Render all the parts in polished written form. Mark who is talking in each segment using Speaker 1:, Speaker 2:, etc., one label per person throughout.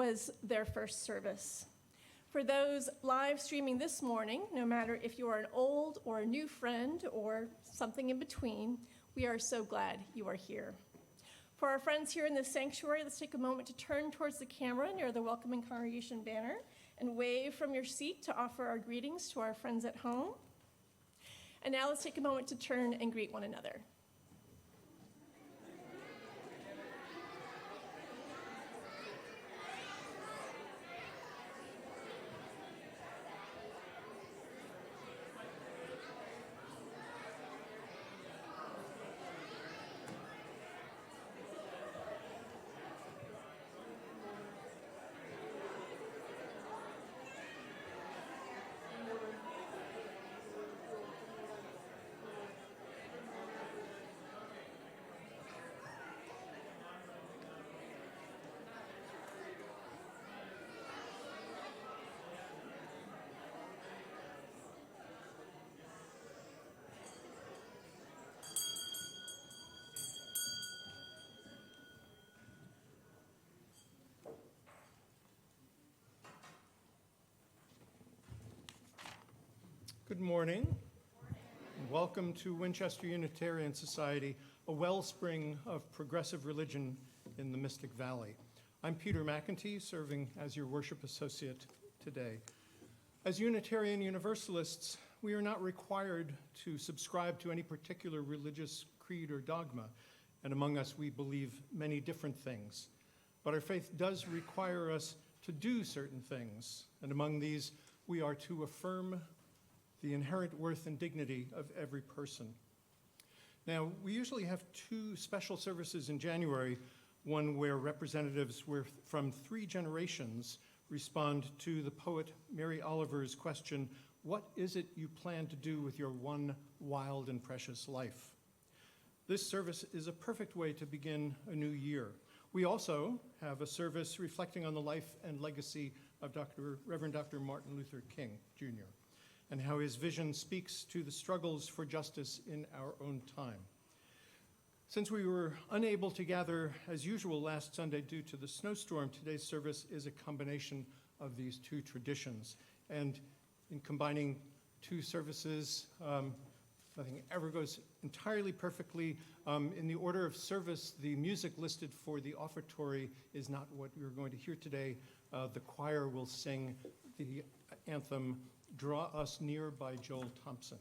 Speaker 1: was their first service. For those live streaming this morning, no matter if you are an old or a new friend or something in between, we are so glad you are here. For our friends here in the sanctuary, let's take a moment to turn towards the camera near the Welcoming Congregation banner and wave from your seat to offer our greetings to our friends at home. And now let's take a moment to turn and greet one another.
Speaker 2: Good morning. Welcome to Winchester Unitarian Society, a wellspring of progressive religion in the Mystic Valley. I'm Peter McEntee, serving as your worship associate today. As Unitarian Universalists, we are not required to subscribe to any particular religious creed or dogma, and among us we believe many different things. But our faith does require us to do certain things, and among these we are to affirm the inherent worth and dignity of every person. Now, we usually have two special services in January, one where representatives from 3 generations respond to the poet Mary Oliver's question, "What is it you plan to do with your one wild and precious life?" This service is a perfect way to begin a new year. We also have a service reflecting on the life and legacy of Reverend Dr. Martin Luther King, Jr., and how his vision speaks to the struggles for justice in our own time. Since we were unable to gather as usual last Sunday due to the snowstorm, today's service is a combination of these two traditions. And in combining two services, nothing ever goes entirely perfectly. In the order of service, the music listed for the offertory is not what we're going to hear today. The choir will sing the anthem, "Draw Us Near" by Joel Thompson.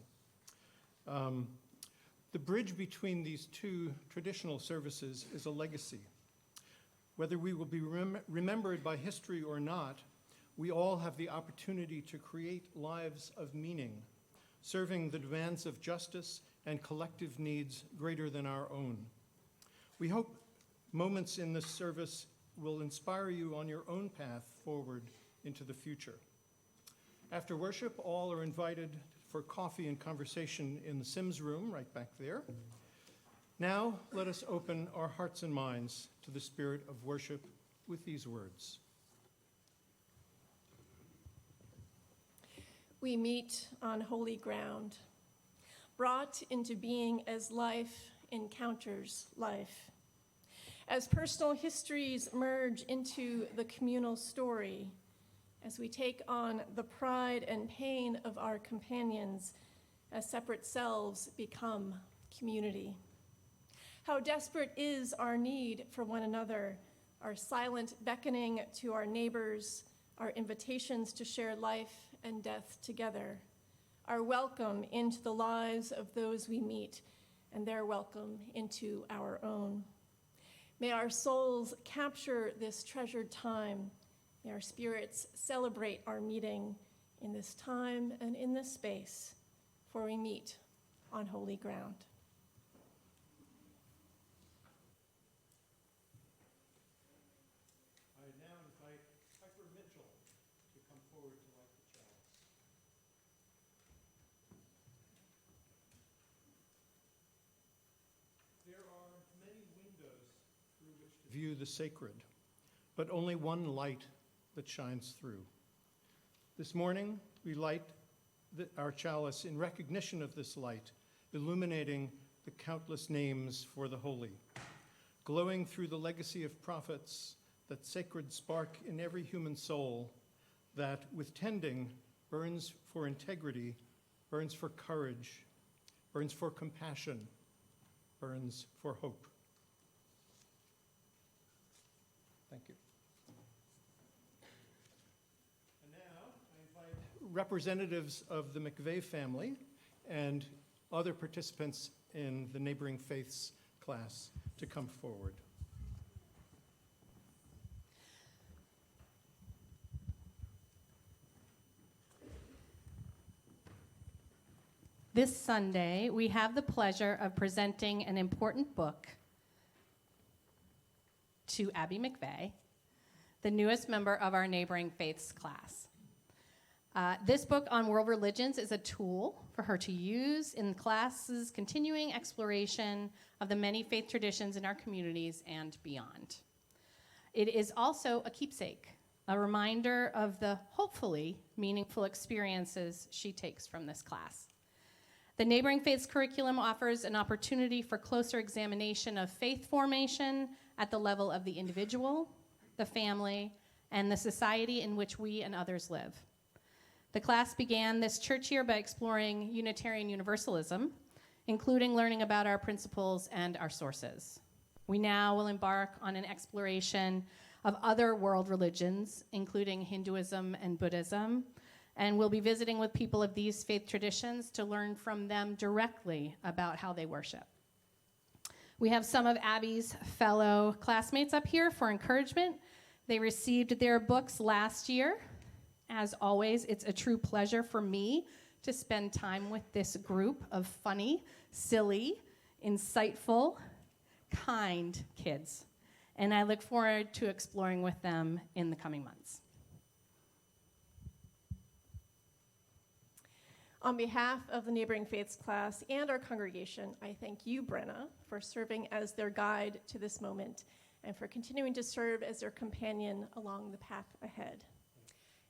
Speaker 2: The bridge between these two traditional services is a legacy. Whether we will be remembered by history or not, we all have the opportunity to create lives of meaning, serving the demands of justice and collective needs greater than our own. We hope moments in this service will inspire you on your own path forward into the future. After worship, all are invited for coffee and conversation in the Sims room right back there. Now, let us open our hearts and minds to the spirit of worship with these words.
Speaker 1: We meet on holy ground, brought into being as life encounters life. As personal histories merge into the communal story, as we take on the pride and pain of our companions, as separate selves become community. How desperate is our need for one another, our silent beckoning to our neighbors, our invitations to share life and death together, our welcome into the lives of those we meet, and their welcome into our own. May our souls capture this treasured time. May our spirits celebrate our meeting in this time and in this space, for we meet on holy ground.
Speaker 2: I now invite Piper Mitchell to come forward to light the chalice. There are many windows through which to view the sacred, but only one light that shines through. This morning, we light our chalice in recognition of this light, illuminating the countless names for the holy. Glowing through the legacy of prophets, that sacred spark in every human soul that, with tending, burns for integrity, burns for courage, burns for compassion, burns for hope. Thank you. And now I invite representatives of the McVeigh family and other participants in the Neighboring Faiths class to come forward.
Speaker 3: This Sunday, we have the pleasure of presenting an important book to Abby McVeigh, the newest member of our Neighboring Faiths class. This book on world religions is a tool for her to use in class's continuing exploration of the many faith traditions in our communities and beyond. It is also a keepsake, a reminder of the hopefully meaningful experiences she takes from this class. The Neighboring Faiths curriculum offers an opportunity for closer examination of faith formation at the level of the individual, the family, and the society in which we and others live. The class began this church year by exploring Unitarian Universalism, including learning about our principles and our sources. We now will embark on an exploration of other world religions, including Hinduism and Buddhism, and we'll be visiting with people of these faith traditions to learn from them directly about how they worship. We have some of Abby's fellow classmates up here for encouragement. They received their books last year. As always, it's a true pleasure for me to spend time with this group of funny, silly, insightful, kind kids. And I look forward to exploring with them in the coming months.
Speaker 1: On behalf of the Neighboring Faiths class and our congregation, I thank you, Brenna, for serving as their guide to this moment and for continuing to serve as their companion along the path ahead.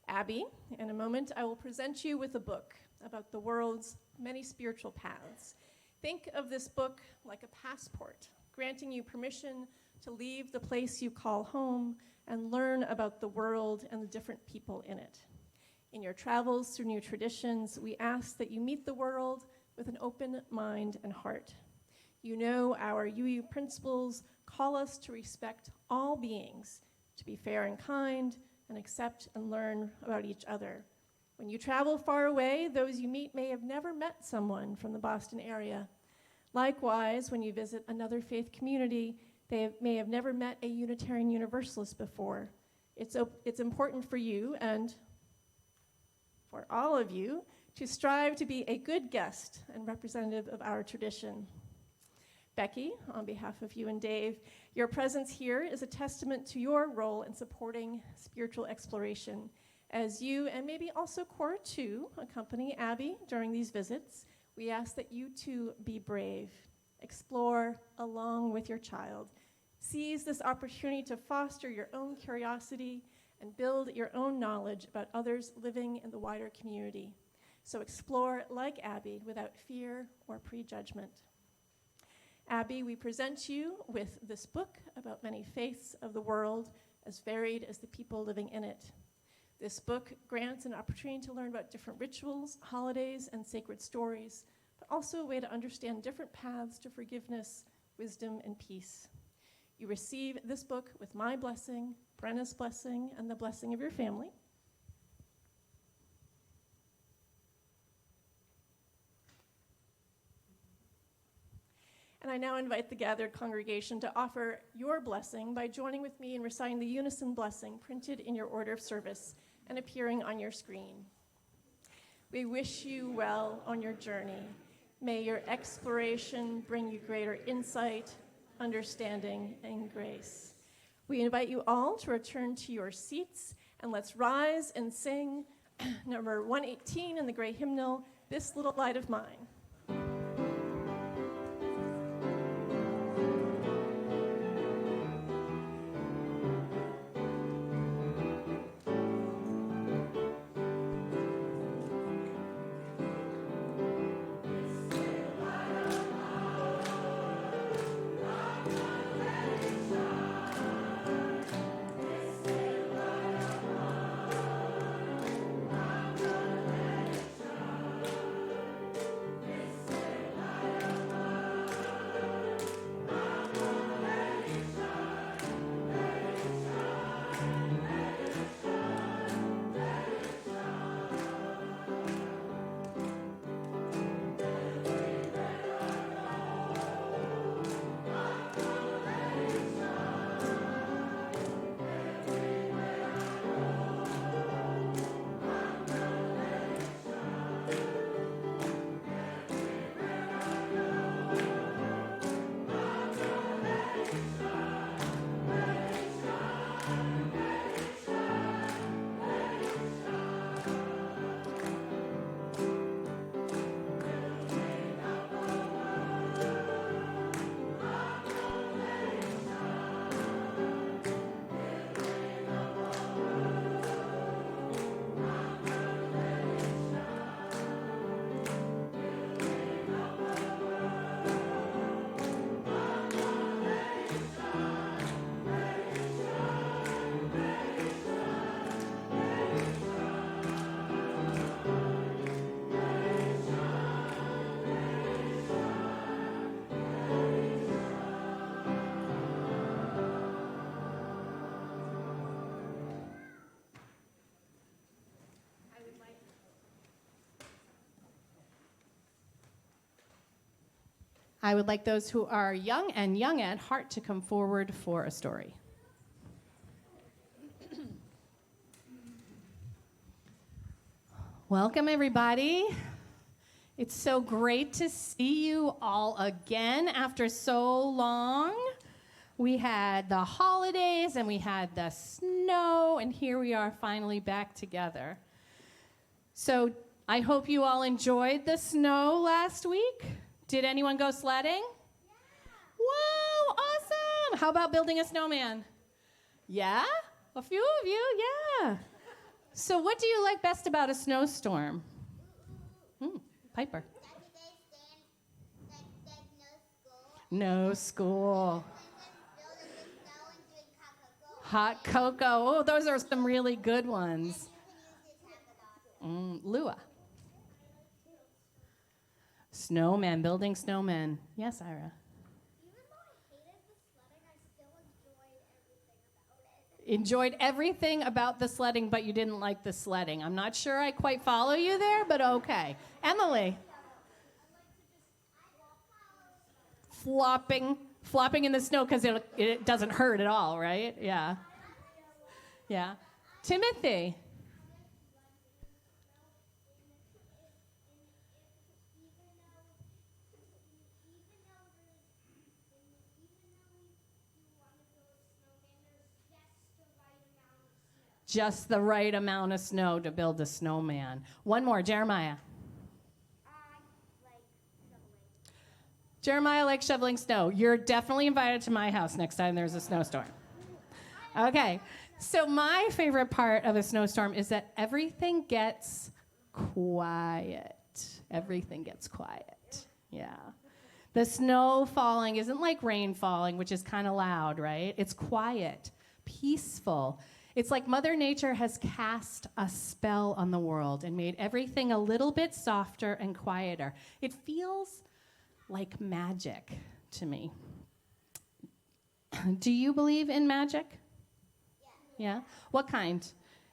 Speaker 1: Abby, in a moment, I will present you with a book about the world's many spiritual paths. Think of this book like a passport, granting you permission to leave the place you call home and learn about the world and the different people in it. In your travels through new traditions, we ask that you meet the world with an open mind and heart. You know our UU principles call us to respect all beings, to be fair and kind, and accept and learn about each other. When you travel far away, those you meet may have never met someone from the Boston area. Likewise, when you visit another faith community, they may have never met a Unitarian Universalist before. It's important for you and for all of you to strive to be a good guest and representative of our tradition. Becky, on behalf of you and Dave, your presence here is a testament to your role in supporting spiritual exploration. As you, and maybe also Cora too, accompany Abby during these visits, we ask that you too be brave. Explore along with your child. Seize this opportunity to foster your own curiosity and build your own knowledge about others living in the wider community. So explore like Abby without fear or prejudgment. Abby, we present you with this book about many faiths of the world, as varied as the people living in it. This book grants an opportunity to learn about different rituals, holidays, and sacred stories, but also a way to understand different paths to forgiveness, wisdom, and peace. You receive this book with my blessing, Brenna's blessing, and the blessing of your family. And I now invite the gathered congregation to offer your blessing by joining with me in reciting the unison blessing printed in your order of service and appearing on your screen. We wish you well on your journey. May your exploration bring you greater insight, understanding, and grace. We invite you all to return to your seats, and let's rise and sing number 118 in the gray hymnal, This Little Light of Mine.
Speaker 3: I would like those who are young and young at heart to come forward for a story. Welcome, everybody. It's so great to see you all again after so long. We had the holidays and we had the snow, and here we are finally back together. So I hope you all enjoyed the snow last week. Did anyone go sledding? Yeah. Whoa, awesome. How about building a snowman? Yeah? A few of you, yeah. So what do you like best about a snowstorm? Piper. No school. Hot cocoa. Oh, those are some really good ones. Lua. Snowman, building snowmen. Yes, Ira.
Speaker 4: Even though I hated the sledding, I still enjoyed everything about
Speaker 3: Enjoyed everything about
Speaker 4: it.
Speaker 3: the sledding, but you didn't like the sledding. I'm not sure I quite follow you there, but okay. Emily. Flopping in the snow because it doesn't hurt at all, right? Yeah. Yeah. Timothy. Just the right amount of snow to build a snowman. One more, Jeremiah. Jeremiah likes shoveling snow. You're definitely invited to my house next time there's a snowstorm. Okay, so my favorite part of a snowstorm is that everything gets quiet. Everything gets quiet, yeah. The snow falling isn't like rain falling, which is kind of loud, right? It's quiet, peaceful. It's like Mother Nature has cast a spell on the world and made everything a little bit softer and quieter. It feels like magic to me. Do you believe in magic? Yeah. What kind?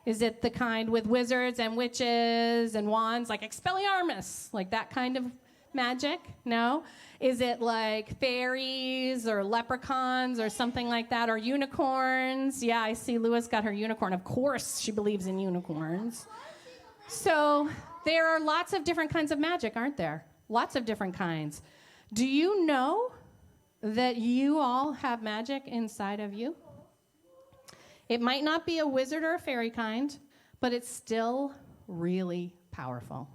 Speaker 3: Is it the kind with wizards and witches and wands, like Expelliarmus, like that kind of magic? No? Is it like fairies or leprechauns or something like that, or unicorns? Yeah, I see Lewis got her unicorn. Of course she believes in unicorns. So there are lots of different kinds of magic, aren't there? Lots of different kinds. Do you know that you all have magic inside of you? It might not be a wizard or a fairy kind, but it's still really powerful.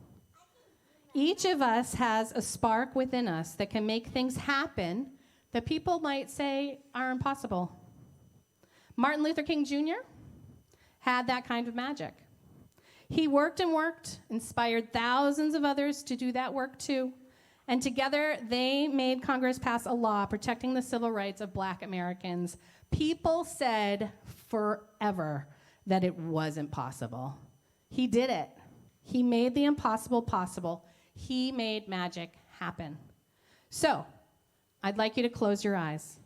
Speaker 3: Each of us has a spark within us that can make things happen that people might say are impossible. Martin Luther King Jr. had that kind of magic. He worked and worked, inspired thousands of others to do that work too, and together they made Congress pass a law protecting the civil rights of Black Americans. People said forever that it wasn't possible. He did it. He made the impossible possible. He made magic happen. So, I'd like you to close your eyes.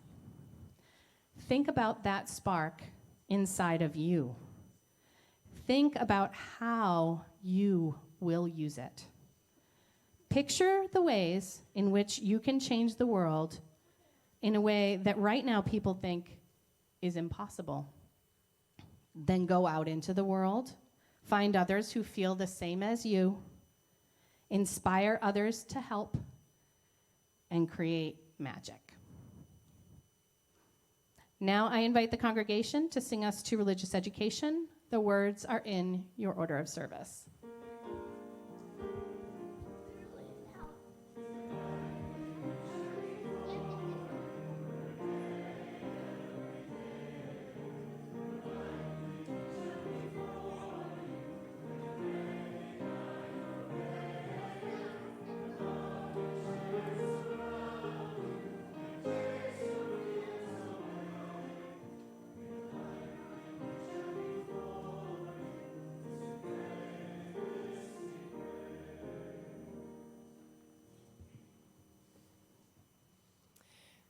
Speaker 3: Think about that spark inside of you. Think about how you will use it. Picture the ways in which you can change the world in a way that right now people think is impossible. Then go out into the world, find others who feel the same as you, inspire others to help, and create magic. Now I invite the congregation to sing us to Religious Education. The words are in your order of service.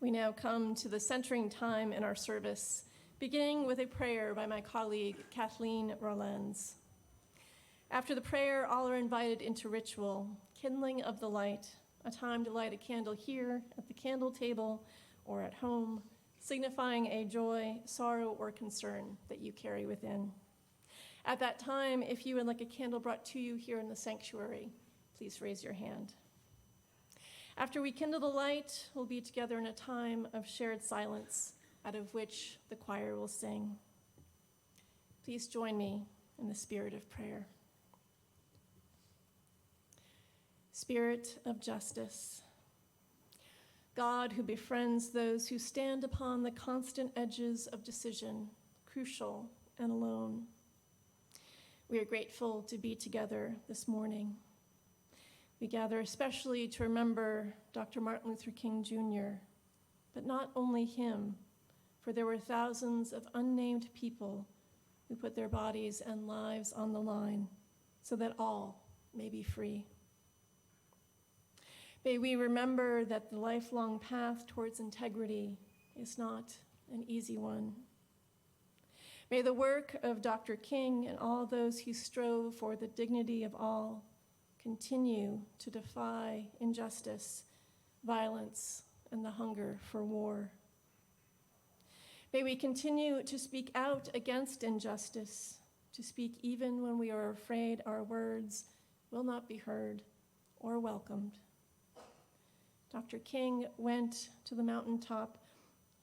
Speaker 1: We now come to the centering time in our service, beginning with a prayer by my colleague, Kathleen Rollins. After the prayer, all are invited into ritual, kindling of the light a time to light a candle here at the candle table or at home, signifying a joy, sorrow, or concern that you carry within. At that time, if you would like a candle brought to you here in the sanctuary, please raise your hand. After we kindle the light, we'll be together in a time of shared silence, out of which the choir will sing. Please join me in the spirit of prayer. Spirit of justice, God who befriends those who stand upon the constant edges of decision, crucial and alone. We are grateful to be together this morning. We gather especially to remember Dr. Martin Luther King Jr., but not only him, for there were thousands of unnamed people who put their bodies and lives on the line so that all may be free. May we remember that the lifelong path towards integrity is not an easy one. May the work of Dr. King and all those who strove for the dignity of all continue to defy injustice, violence, and the hunger for war. May we continue to speak out against injustice, to speak even when we are afraid our words will not be heard or welcomed. Dr. King went to the mountaintop.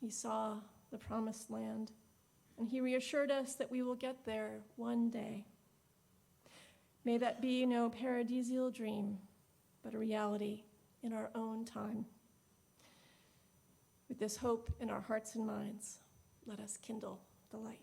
Speaker 1: He saw the promised land, and he reassured us that we will get there one day. May that be no paradisial dream, but a reality in our own time. With this hope in our hearts and minds, let us kindle the light.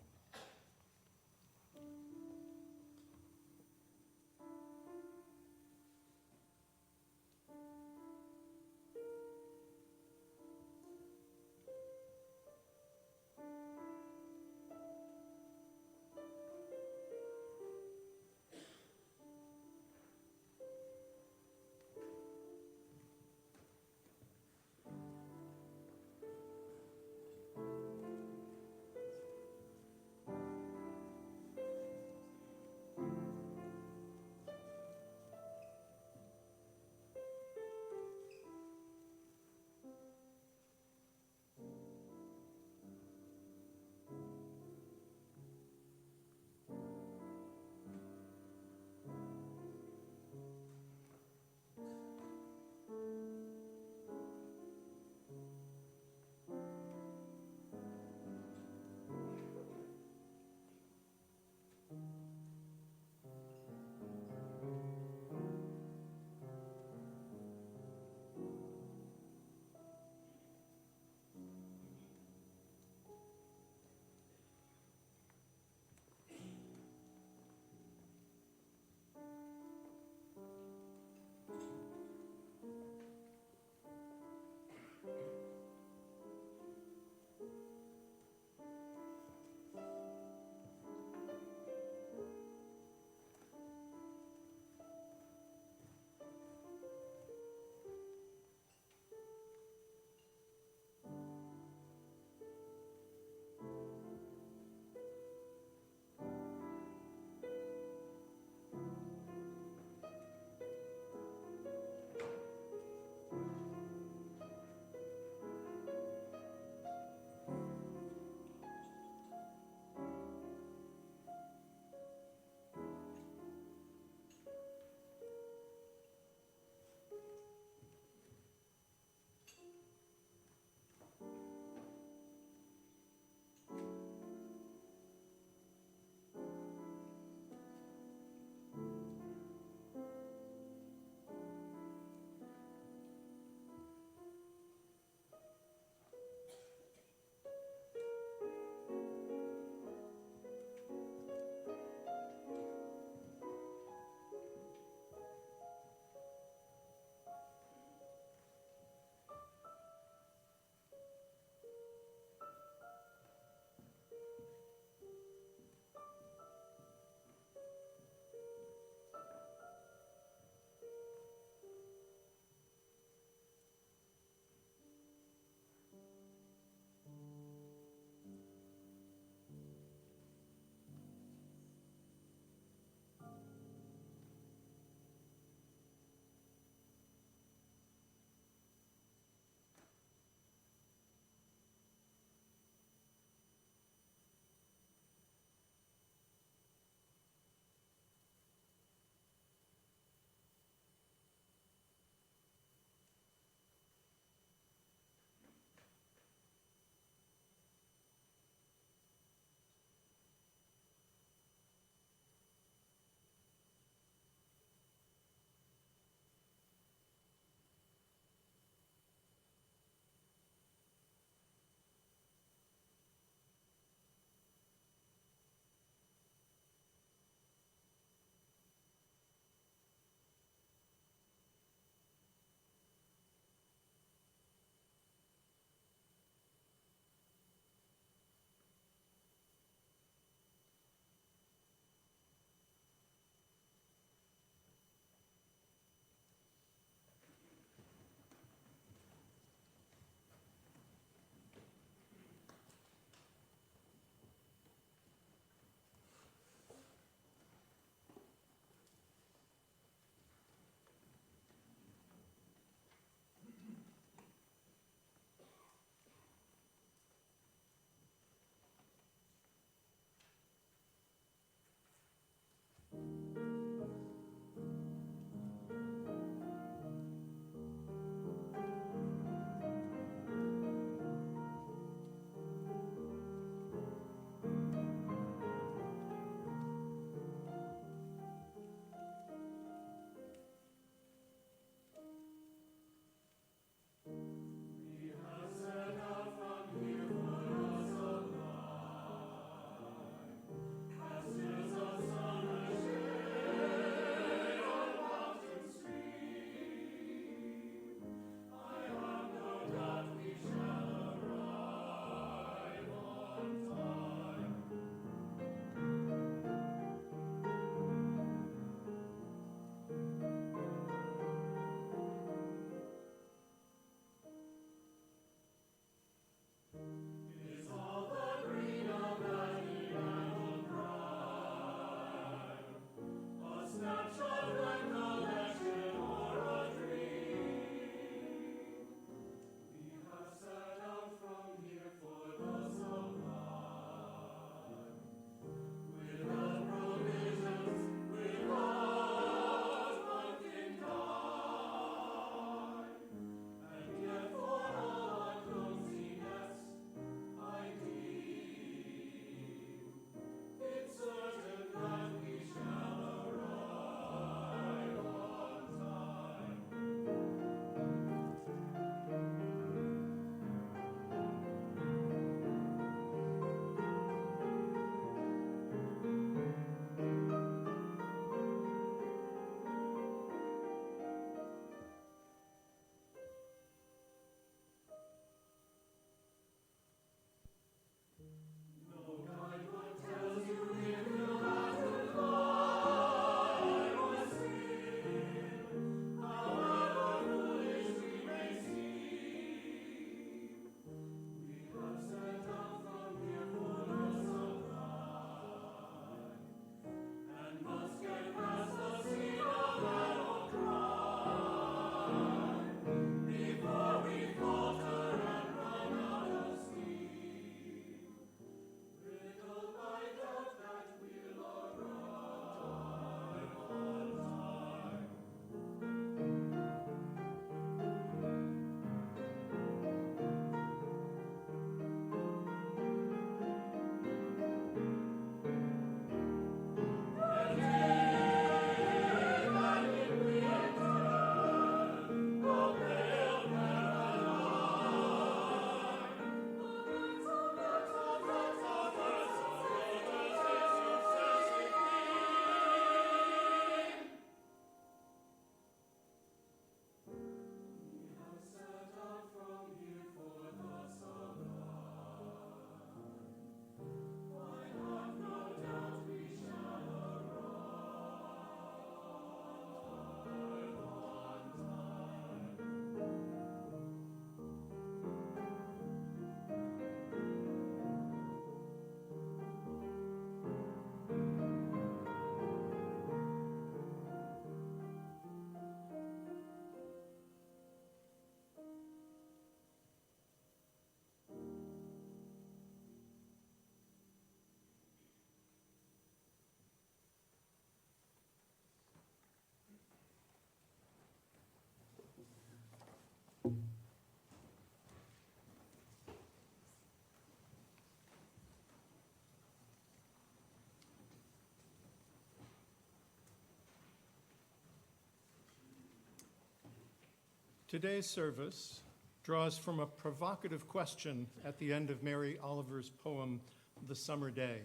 Speaker 2: Today's service draws from a provocative question at the end of Mary Oliver's poem, The Summer Day.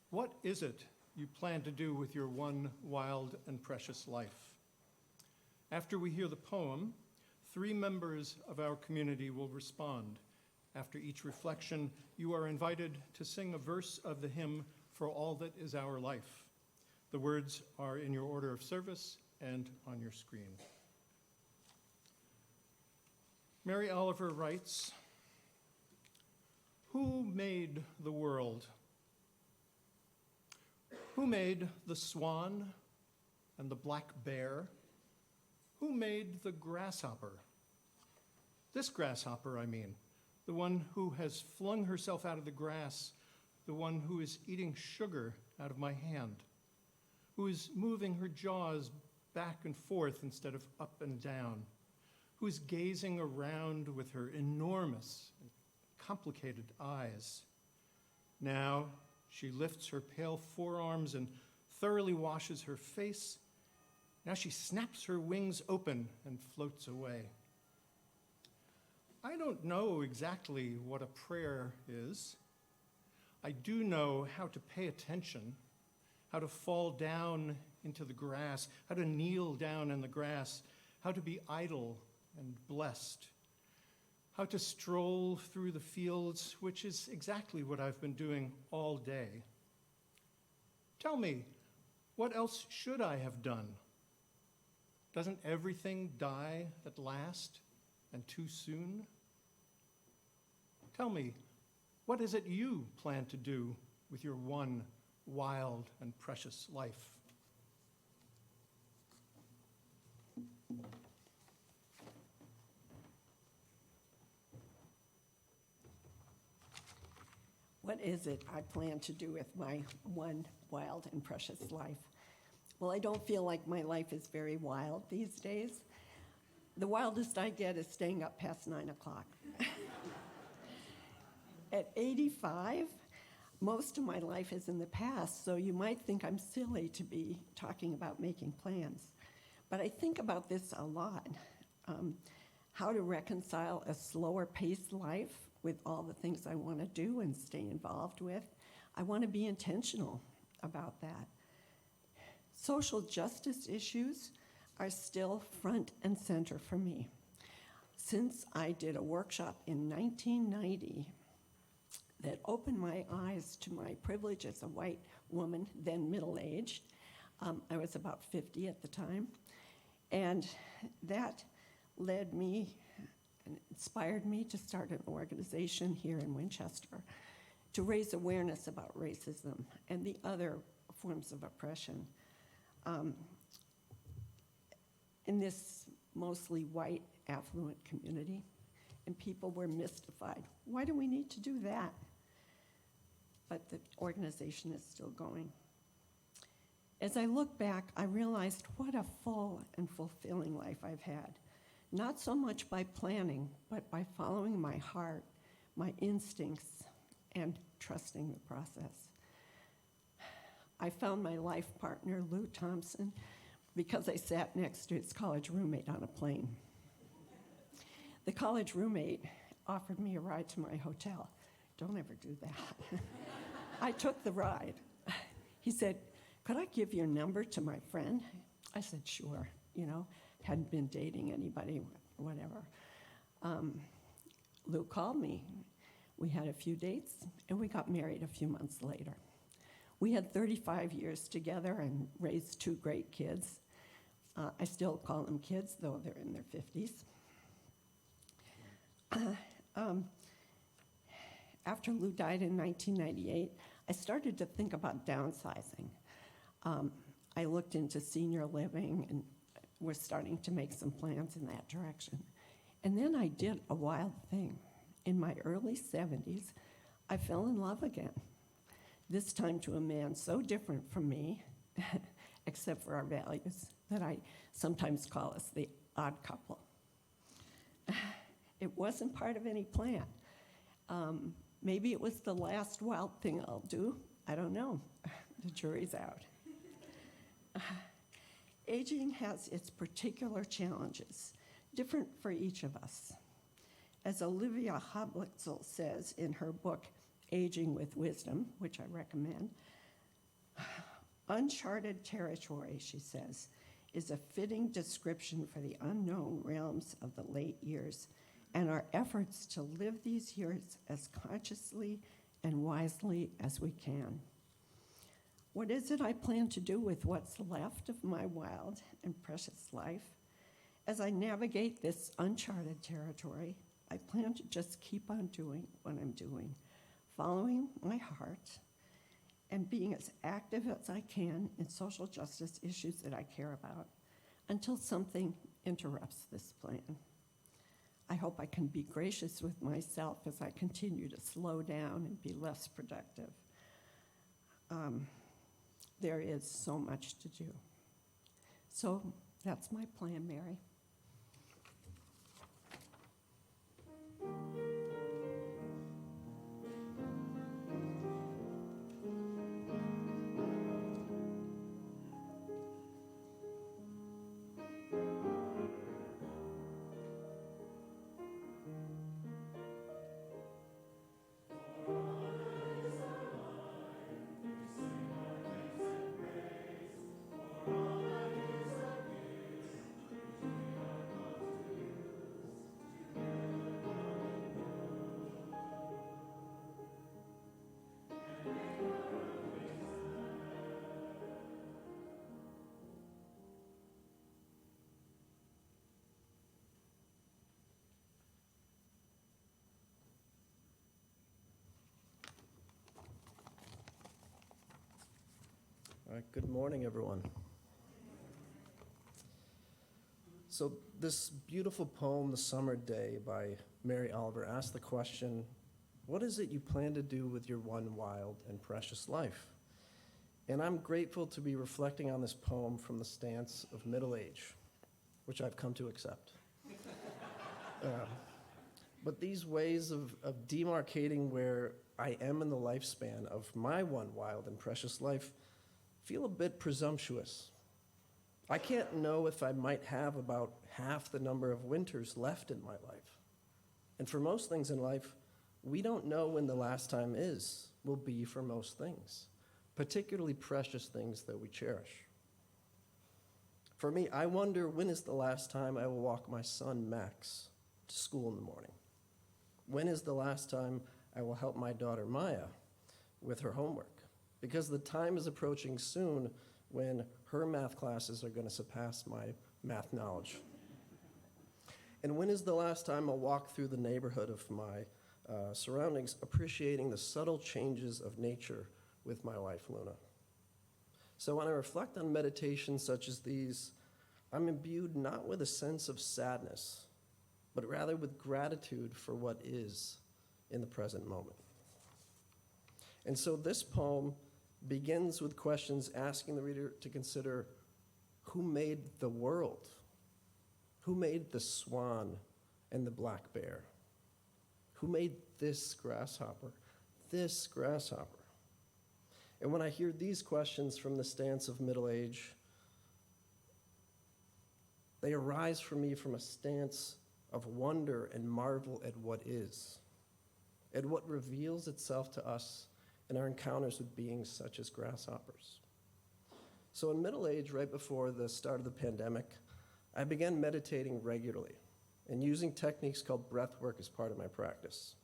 Speaker 2: What is it you plan to do with your one wild and precious life? After we hear the poem, 3 members of our community will respond. After each reflection, you are invited to sing a verse of the hymn, For All That Is Our Life. The words are in your order of service and on your screen. Mary Oliver writes, "Who made the world? Who made the swan and the black bear? Who made the grasshopper? This grasshopper, I mean, the one who has flung herself out of the grass, the one who is eating sugar out of my hand, who is moving her jaws back and forth instead of up and down, who is gazing around with her enormous and complicated eyes. Now she lifts her pale forearms and thoroughly washes her face. Now she snaps her wings open and floats away. I don't know exactly what a prayer is. I do know how to pay attention, how to fall down into the grass, how to kneel down in the grass, how to be idle and blessed, how to stroll through the fields, which is exactly what I've been doing all day. Tell me, what else should I have done? Doesn't everything die at last and too soon? Tell me, what is it you plan to do with your one wild and precious life?
Speaker 5: What is it I plan to do with my one wild and precious life? Well, I don't feel like my life is very wild these days. The wildest I get is staying up past 9 o'clock. At 85, most of my life is in the past, so you might think I'm silly to be talking about making plans. But I think about this a lot, how to reconcile a slower paced life with all the things I want to do and stay involved with. I want to be intentional about that. Social justice issues are still front and center for me. Since I did a workshop in 1990 that opened my eyes to my privilege as a white woman, then middle-aged, I was about 50 at the time, and that led me and inspired me to start an organization here in Winchester to raise awareness about racism and the other forms of oppression. In this mostly white, affluent community, and people were mystified. Why do we need to do that? But the organization is still going. As I look back, I realized what a full and fulfilling life I've had. Not so much by planning, but by following my heart, my instincts, and trusting the process. I found my life partner, Lou Thompson, because I sat next to his college roommate on a plane. The college roommate offered me a ride to my hotel. Don't ever do that. I took the ride. He said, "Could I give your number to my friend?" I said, "Sure," hadn't been dating anybody, whatever. Lou called me. We had a few dates, and we got married a few months later. We had 35 years together and raised 2 great kids. I still call them kids, though they're in their 50s. After Lou died in 1998, I started to think about downsizing. I looked into senior living and was starting to make some plans in that direction. And then I did a wild thing. In my early 70s, I fell in love again. This time to a man so different from me, except for our values, that I sometimes call us the odd couple. It wasn't part of any plan. Maybe it was the last wild thing I'll do. I don't know. The jury's out. Aging has its particular challenges. different for each of us. As Olivia Hoblitzell says in her book, Aging with Wisdom, which I recommend, uncharted territory, she says, is a fitting description for the unknown realms of the late years and our efforts to live these years as consciously and wisely as we can. What is it I plan to do with what's left of my wild and precious life? As I navigate this uncharted territory, I plan to just keep on doing what I'm doing, following my heart, and being as active as I can in social justice issues that I care about until something interrupts this plan. I hope I can be gracious with myself as I continue to slow down and be less productive. There is so much to do. So that's my plan, Mary.
Speaker 6: All right, good morning, everyone. So this beautiful poem, The Summer Day by Mary Oliver, asks the question, what is it you plan to do with your one wild and precious life? And I'm grateful to be reflecting on this poem from the stance of middle age, which I've come to accept. But these ways of demarcating where I am in the lifespan of my one wild and precious life feel a bit presumptuous. I can't know if I might have about half the number of winters left in my life. And for most things in life, we don't know when the last time will be for most things, particularly precious things that we cherish. For me, I wonder when is the last time I will walk my son, Max, to school in the morning? When is the last time I will help my daughter, Maya, with her homework? Because the time is approaching soon when her math classes are going to surpass my math knowledge. And when is the last time I'll walk through the neighborhood of my surroundings, appreciating the subtle changes of nature with my wife, Luna? So when I reflect on meditations such as these, I'm imbued not with a sense of sadness, but rather with gratitude for what is in the present moment. And so this poem begins with questions asking the reader to consider who made the world? Who made the swan and the black bear? Who made this grasshopper? This grasshopper. And when I hear these questions from the stance of middle age, they arise for me from a stance of wonder and marvel at what is, at what reveals itself to us in our encounters with beings such as grasshoppers. So in middle age, right before the start of the pandemic, I began meditating regularly and using techniques called breath work as part of my practice.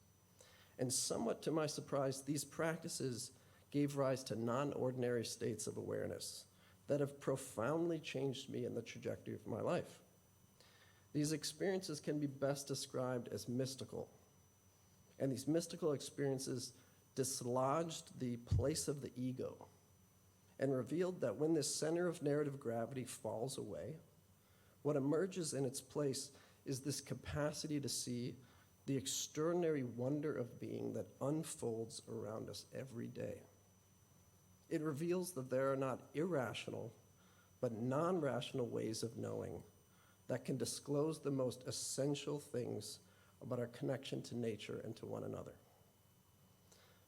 Speaker 6: And somewhat to my surprise, these practices gave rise to non-ordinary states of awareness that have profoundly changed me in the trajectory of my life. These experiences can be best described as mystical. And these mystical experiences dislodged the place of the ego and revealed that when this center of narrative gravity falls away, what emerges in its place is this capacity to see the extraordinary wonder of being that unfolds around us every day. It reveals that there are not irrational, but non-rational ways of knowing that can disclose the most essential things about our connection to nature and to one another.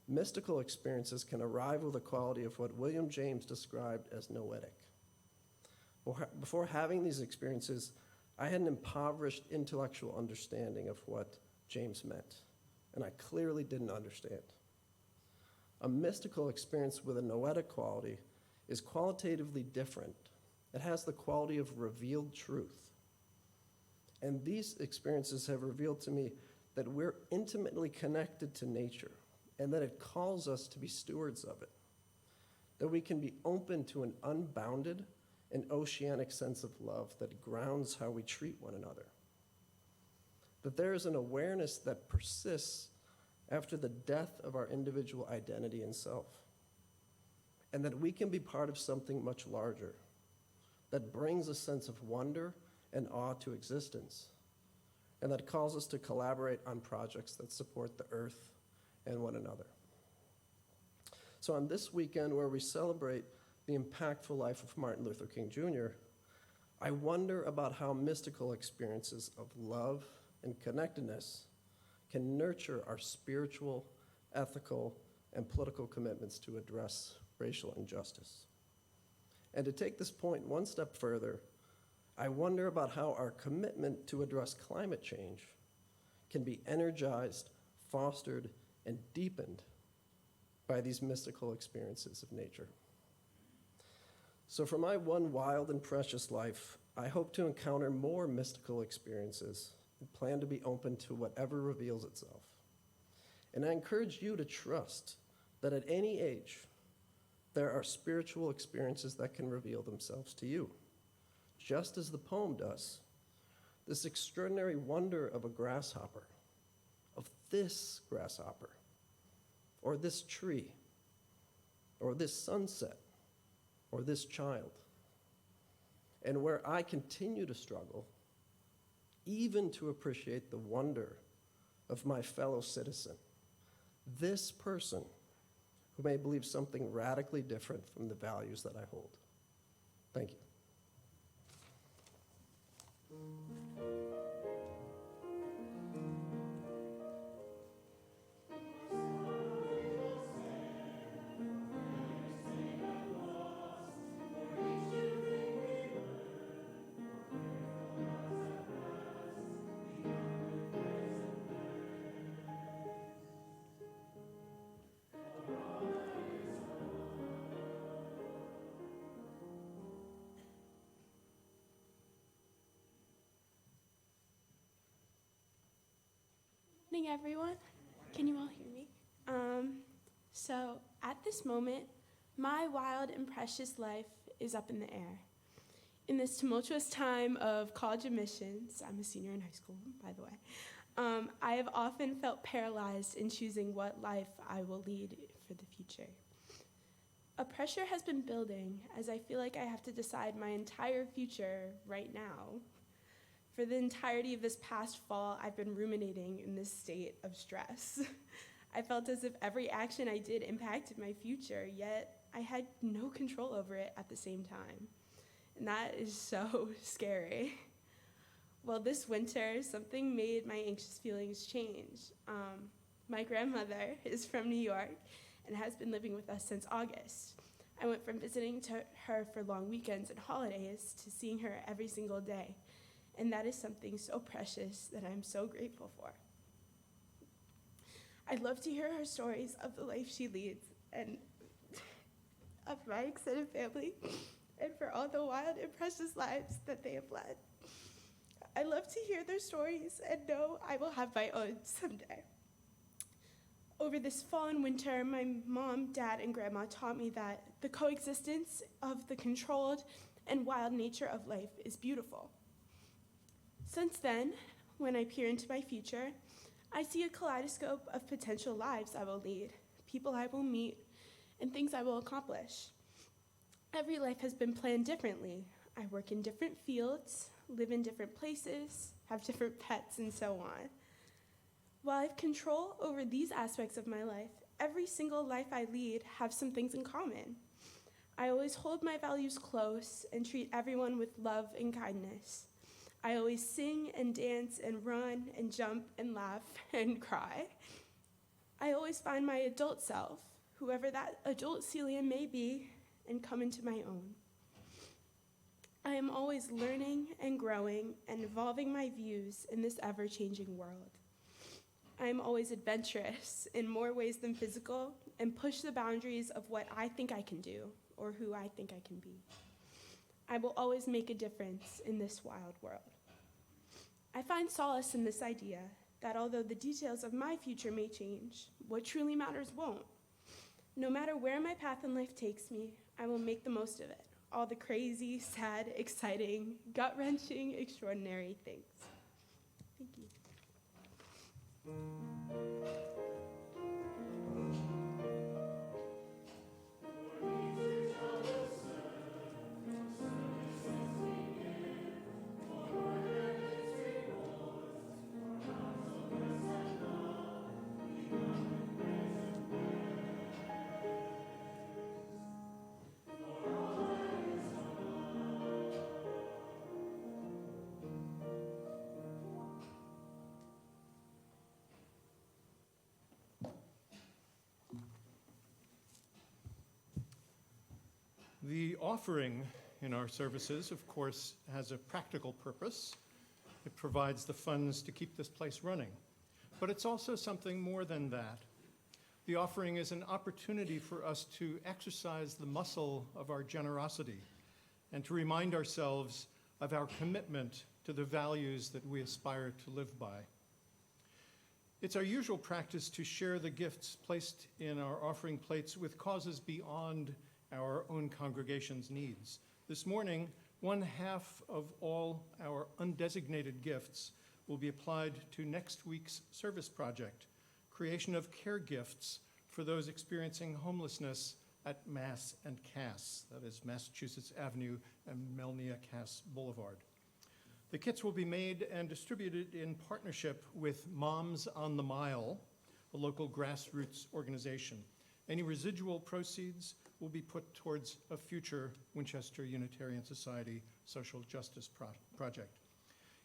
Speaker 6: Mystical experiences can arrive with the quality of what William James described as noetic. Before having these experiences, I had an impoverished intellectual understanding of what James meant, and I clearly didn't understand. A mystical experience with a noetic quality is qualitatively different. It has the quality of revealed truth. And these experiences have revealed to me that we're intimately connected to nature and that it calls us to be stewards of it, that we can be open to an unbounded and oceanic sense of love that grounds how we treat one another, that there is an awareness that persists after the death of our individual identity and self, and that we can be part of something much larger that brings a sense of wonder and awe to existence, and that calls us to collaborate on projects that support the earth and one another. So on this weekend where we celebrate the impactful life of Martin Luther King Jr., I wonder about how mystical experiences of love and connectedness can nurture our spiritual, ethical, and political commitments to address racial injustice. And to take this point one step further, I wonder about how our commitment to address climate change can be energized, fostered, and deepened by these mystical experiences of nature. So for my one wild and precious life, I hope to encounter more mystical experiences and plan to be open to whatever reveals itself. And I encourage you to trust that at any age, there are spiritual experiences that can reveal themselves to you, just as the poem does. This extraordinary wonder of a grasshopper, of this grasshopper, or this tree, or this sunset, or this child. And where I continue to struggle, even to appreciate the wonder of my fellow citizen, this person who may believe something radically different from the values that I hold. Thank you.
Speaker 7: Morning, everyone. Can you all hear me? So at this moment, my wild and precious life is up in the air. In this tumultuous time of college admissions, I'm a senior in high school, by the way, I have often felt paralyzed in choosing what life I will lead for the future. A pressure has been building as I feel like I have to decide my entire future right now. For the entirety of this past fall, I've been ruminating in this state of stress. I felt as if every action I did impacted my future, yet I had no control over it at the same time. And that is so scary. Well, this winter, something made my anxious feelings change. My grandmother is from New York and has been living with us since August. I went from visiting her for long weekends and holidays to seeing her every single day. And that is something so precious that I'm so grateful for. I'd love to hear her stories of the life she leads and of my extended family and for all the wild and precious lives that they have led. I love to hear their stories and know I will have my own someday. Over this fall and winter, my mom, dad, and grandma taught me that the coexistence of the controlled and wild nature of life is beautiful. Since then, when I peer into my future, I see a kaleidoscope of potential lives I will lead, people I will meet, and things I will accomplish. Every life has been planned differently. I work in different fields, live in different places, have different pets, and so on. While I have control over these aspects of my life, every single life I lead have some things in common. I always hold my values close and treat everyone with love and kindness. I always sing and dance and run and jump and laugh and cry. I always find my adult self, whoever that adult Celia may be, and come into my own. I am always learning and growing and evolving my views in this ever-changing world. I am always adventurous in more ways than physical and push the boundaries of what I think I can do or who I think I can be. I will always make a difference in this wild world. I find solace in this idea that although the details of my future may change, what truly matters won't. No matter where my path in life takes me, I will make the most of it. All the crazy, sad, exciting, gut-wrenching, extraordinary things. Thank you.
Speaker 2: The offering in our services, of course, has a practical purpose. It provides the funds to keep this place running. But it's also something more than that. The offering is an opportunity for us to exercise the muscle of our generosity and to remind ourselves of our commitment to the values that we aspire to live by. It's our usual practice to share the gifts placed in our offering plates with causes beyond our own congregation's needs. This morning, 1/2 of all our undesignated gifts will be applied to next week's service project, creation of care gifts for those experiencing homelessness at Mass and Cass, that is Massachusetts Avenue and Melnia Cass Boulevard. The kits will be made and distributed in partnership with Moms on the Mile, a local grassroots organization. Any residual proceeds will be put towards a future Winchester Unitarian Society social justice project.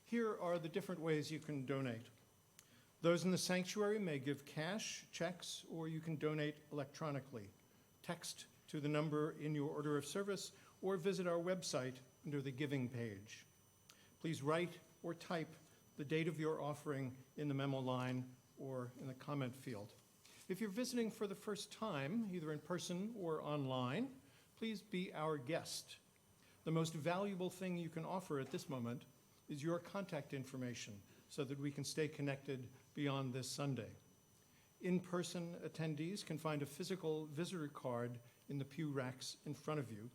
Speaker 2: Here are the different ways you can donate. Those in the sanctuary may give cash, checks, or you can donate electronically. Text to the number in your order of service or visit our website under the giving page. Please write or type the date of your offering in the memo line or in the comment field. If you're visiting for the first time, either in person or online, please be our guest. The most valuable thing you can offer at this moment is your contact information so that we can stay connected beyond this Sunday. In-person attendees can find a physical visitor card in the pew racks in front of you.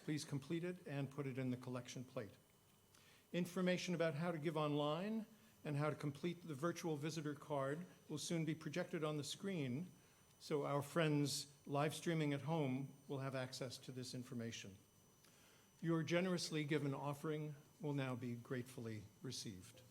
Speaker 2: Please complete it and put it in the collection plate. Information about how to give online and how to complete the virtual visitor card will soon be projected on the screen, so our friends live streaming at home will have access to this information. Your generously given offering will now be gratefully received.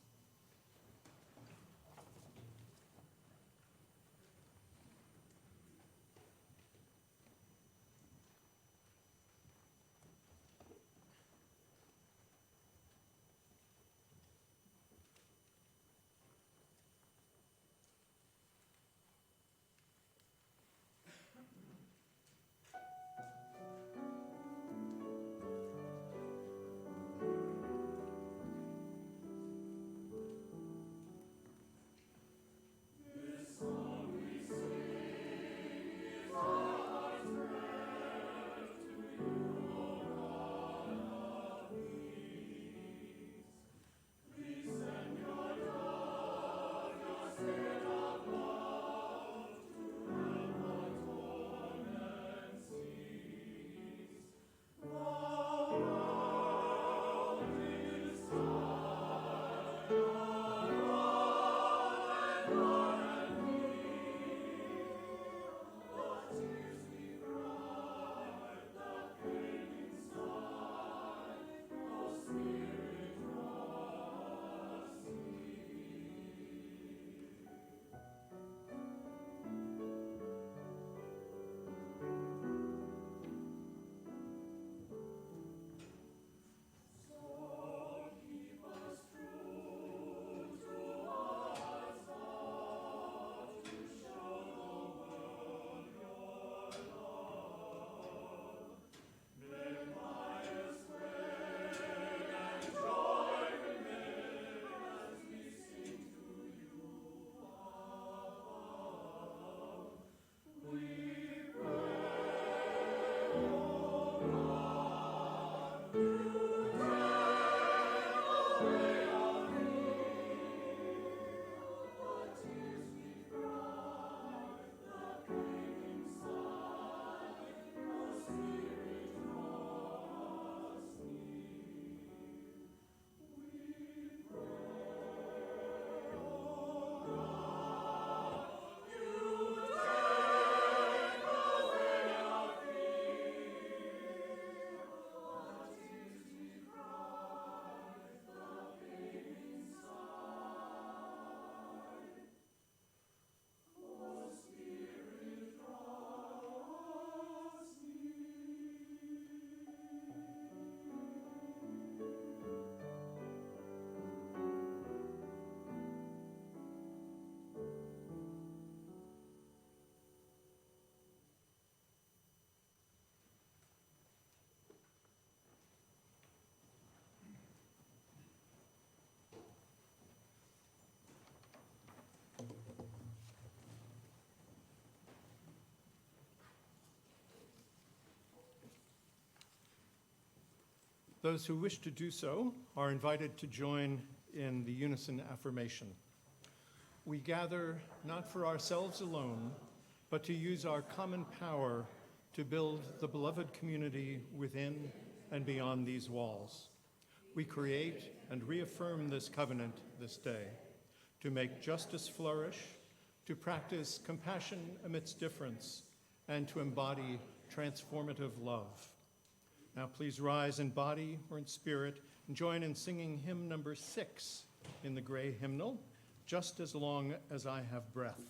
Speaker 2: Those who wish to do so are invited to join in the unison affirmation. We gather not for ourselves alone, but to use our common power to build the beloved community within and beyond these walls. We create and reaffirm this covenant this day to make justice flourish, to practice compassion amidst difference, and to embody transformative love. Now please rise in body or in spirit and join in singing hymn number 6 in the gray hymnal, Just as Long as I Have Breath.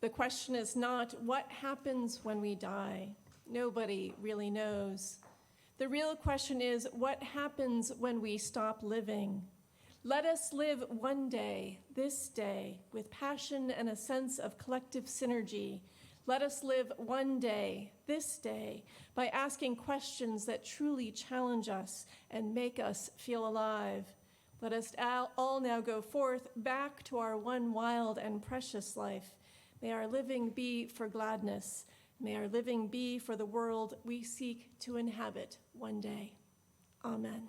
Speaker 1: The question is not what happens when we die. Nobody really knows. The real question is what happens when we stop living. Let us live one day, this day, with passion and a sense of collective synergy. Let us live one day, this day, by asking questions that truly challenge us and make us feel alive. Let us all now go forth back to our one wild and precious life. May our living be for gladness. May our living be for the world we seek to inhabit one day. Amen.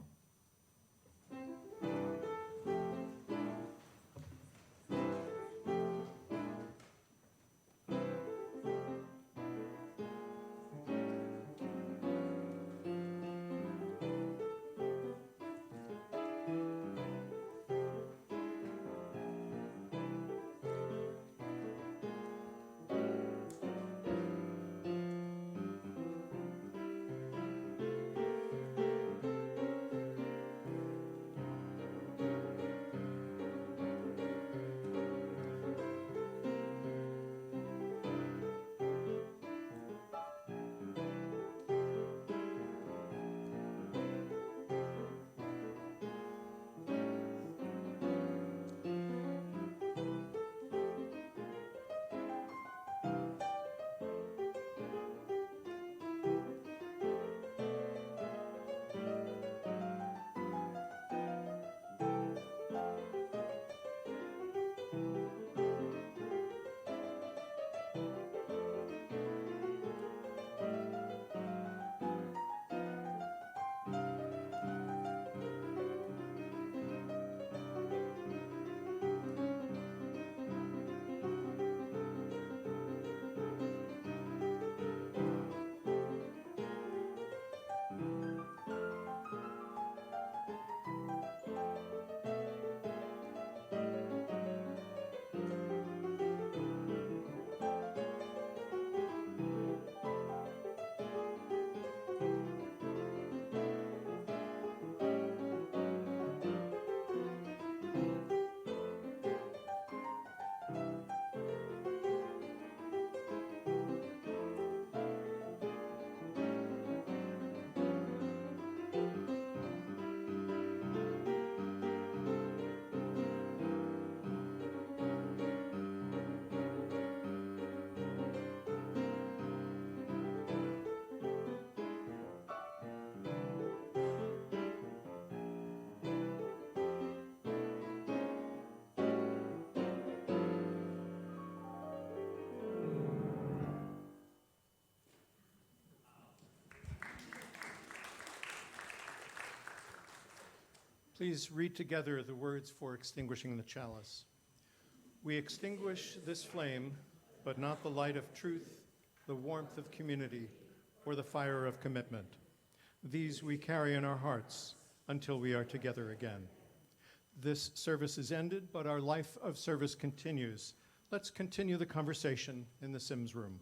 Speaker 2: Please read together the words for extinguishing the chalice. We extinguish this flame, but not the light of truth, the warmth of community, or the fire of commitment. These we carry in our hearts until we are together again. This service is ended, but our life of service continues. Let's continue the conversation in the Sims room.